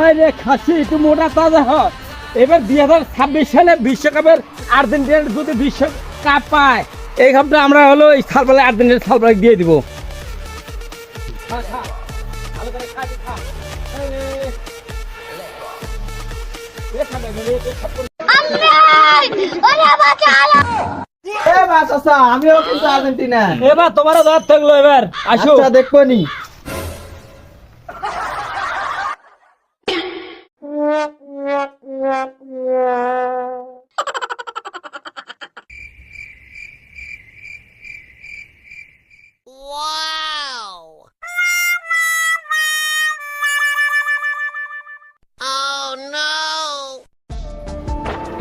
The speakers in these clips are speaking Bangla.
আরে খাসি একটু মোটা তাজা হয়। এবার 2026 সালে বিশ্বকাপের আর্জেন্টিনা যদি বিশ্বকাপ পায় এই কাপটা আমরা হলো এই সালবালে আর্জেন্টিনা সালবালে দিয়ে দিব। আমিও কিন্তু আর্জেন্টিনা। এবার তোমারও দাঁত থাকলো, এবার আসো দেখবো নি।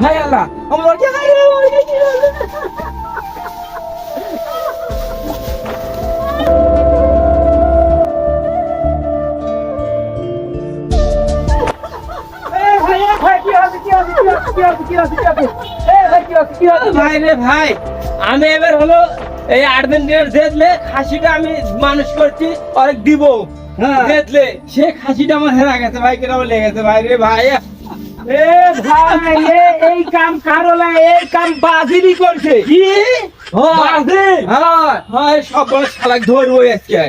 হাই আল্লাহ, আমার কি হাই রে, আমার কি হলো? ভাই রে ভাই, আমি এবার হলো এই আর্জেন্টিনার জেতলে খাসিটা আমি মানুষ করছি অনেক দিব। জেতলে সে খাসিটা আমার হেরা গেছে ভাই, কেন লেগেছে ভাই রে ভাই। এ ভাই এই কাম কারলা, এই কাম বাজিলি করছে কি? বাজিল, হ্যাঁ হ্যাঁ, সব বড় শালাক ধরবো আজকে।